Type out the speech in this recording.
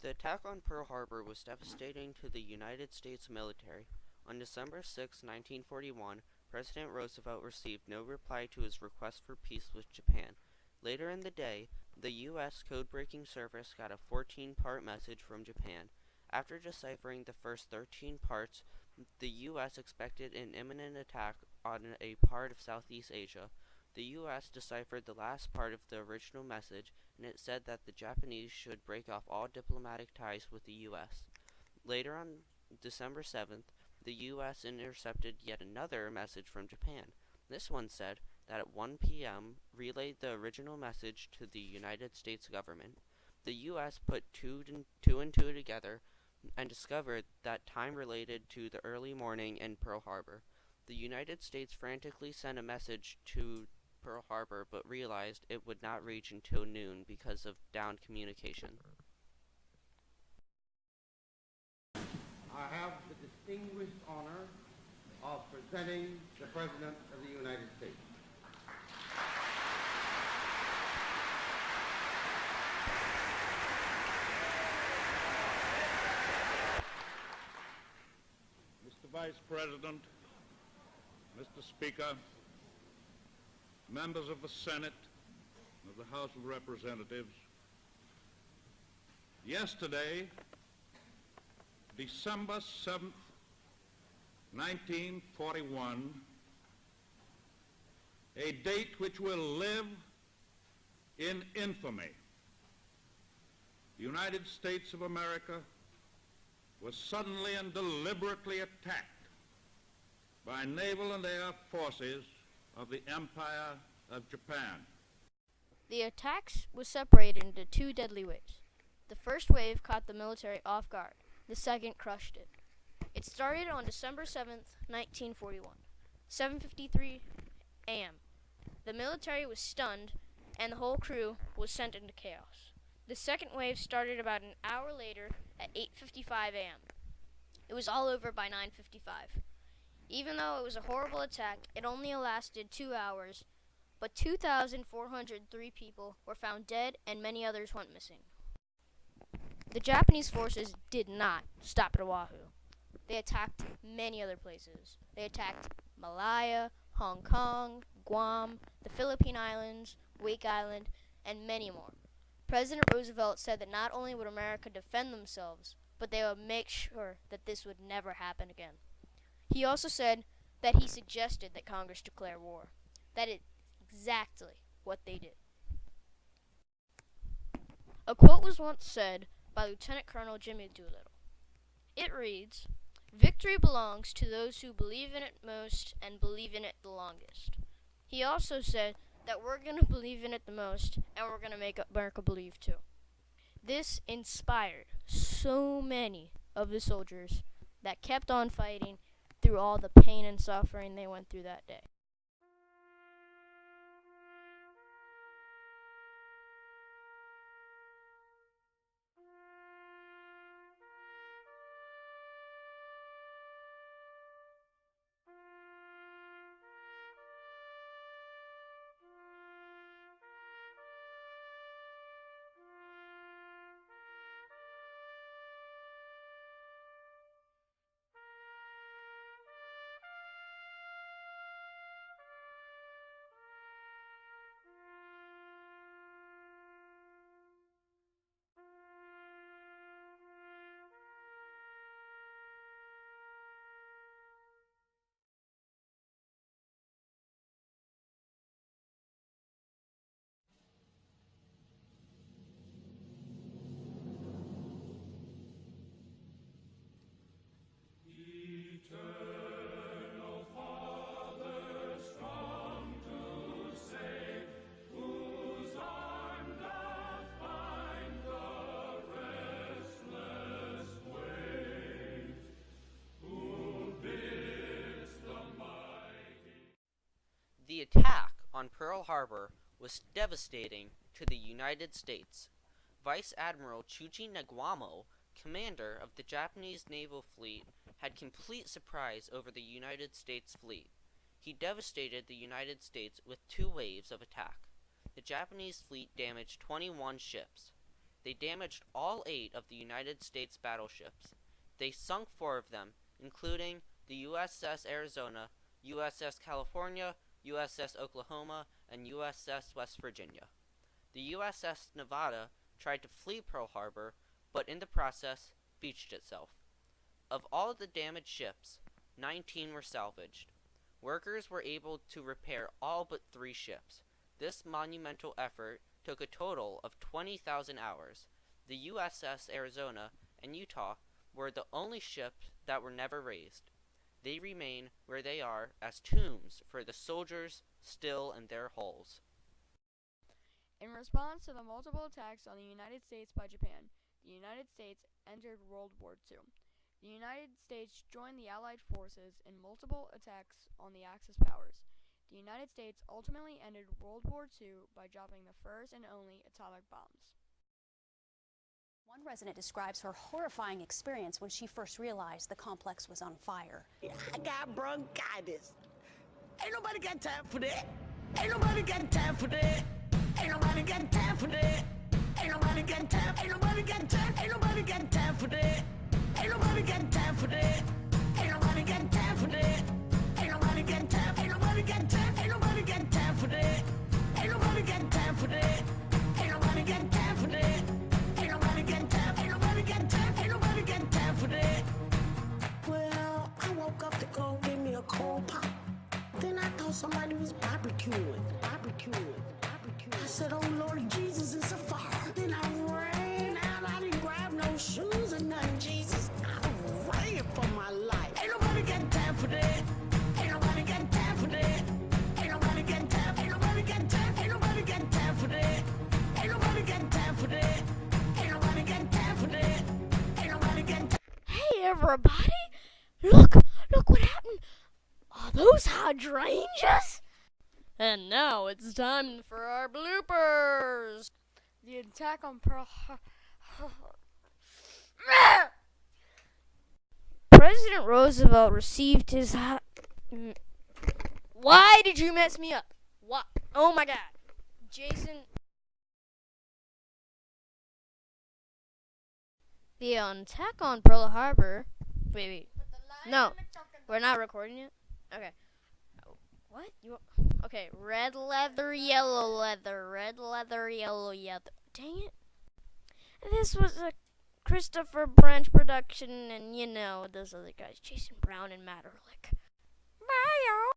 The attack on Pearl Harbor was devastating to the United States military. On December 6, 1941, President Roosevelt received no reply to his request for peace with Japan. Later in the day, the U.S. code-breaking service got a 14-part message from Japan. After deciphering the first 13 parts, the U.S. expected an imminent attack on a part of Southeast Asia. The U.S. deciphered the last part of the original message, and it said that the Japanese should break off all diplomatic ties with the U.S. Later on December 7th, the U.S. intercepted yet another message from Japan. This one said that at 1 p.m. relayed the original message to the United States government. The U.S. put two and two together and discovered that time related to the early morning in Pearl Harbor. The United States frantically sent a message to Pearl Harbor but realized it would not reach until noon because of downed communication. I have the distinguished honor of presenting the President of the United States. Mr. Vice President, Mr. Speaker, members of the Senate, of the House of Representatives, yesterday, December 7th, 1941, a date which will live in infamy, the United States of America was suddenly and deliberately attacked by naval and air forces of the Empire of Japan. The attacks was separated into two deadly waves. The first wave caught the military off guard. The second crushed it. It started on December 7th, 1941, 7:53 a.m. The military was stunned, and the whole crew was sent into chaos. The second wave started about an hour later at 8:55 a.m. It was all over by 9:55. Even though it was a horrible attack, it only lasted 2 hours, but 2,403 people were found dead and many others went missing. The Japanese forces did not stop at Oahu. They attacked many other places. They attacked Malaya, Hong Kong, Guam, the Philippine Islands, Wake Island, and many more. President Roosevelt said that not only would America defend themselves, but they would make sure that this would never happen again. He also said that he suggested that Congress declare war. That is exactly what they did. A quote was once said by Lieutenant Colonel Jimmy Doolittle. It reads, "Victory belongs to those who believe in it most and believe in it the longest." He also said that we're going to believe in it the most and we're going to make America believe too. This inspired so many of the soldiers that kept on fighting through all the pain and suffering they went through that day. The attack on Pearl Harbor was devastating to the United States. Vice Admiral Chuji Naguamo, commander of the Japanese naval fleet, had complete surprise over the United States fleet. He devastated the United States with 2 waves of attack. The Japanese fleet damaged 21 ships. They damaged all 8 of the United States battleships. They sunk 4 of them, including the USS Arizona, USS California, USS Oklahoma, and USS West Virginia. The USS Nevada tried to flee Pearl Harbor, but in the process beached itself. Of all the damaged ships, 19 were salvaged. Workers were able to repair all but 3 ships. This monumental effort took a total of 20,000 hours. The USS Arizona and Utah were the only ships that were never raised. They remain where they are as tombs for the soldiers still in their hulls. In response to the multiple attacks on the United States by Japan, the United States entered World War II. The United States joined the Allied forces in multiple attacks on the Axis powers. The United States ultimately ended World War II by dropping the first and only atomic bombs. One resident describes her horrifying experience when she first realized the complex was on fire. I got bronchitis. Ain't nobody got time for that. Ain't nobody got time for that. Ain't nobody got time for that. Ain't nobody got time. Ain't nobody got time. Ain't nobody got time for that. Ain't nobody got time for that. Ain't nobody got time for that. Ain't nobody got time. Ain't nobody got time. Ain't nobody got time for that. Ain't nobody got time for that. Ain't nobody got time for that. Ain't nobody got time. Ain't nobody got time. Ain't nobody got time for that. Well, I woke up to go give me a cold pop. Then I thought somebody was barbecuing. I said, oh Lord Jesus, it's a fire. Then I ran out. I didn't grab no shoes or nothing, Jesus. I ran for my life. Ain't nobody got time for that. Ain't nobody got time for that. Ain't nobody got time. Ain't nobody got time. Ain't nobody got time for that. Ain't nobody got time for that. Ain't nobody got time for that. Ain't nobody got time. Hey everybody! Look what happened! Are those hydrangeas? And now it's time for our bloopers! The attack on Pearl President Roosevelt received his Why did you mess me up? What? Oh my god. Jason. The attack on Pearl Harbor. Wait. No, we're not recording yet? Okay. What? Okay, red leather, yellow leather, red leather, yellow leather. Dang it. This was a Christopher Branch production, and those other guys, Jason Brown and Matt Ehrlich. Bye, y'all.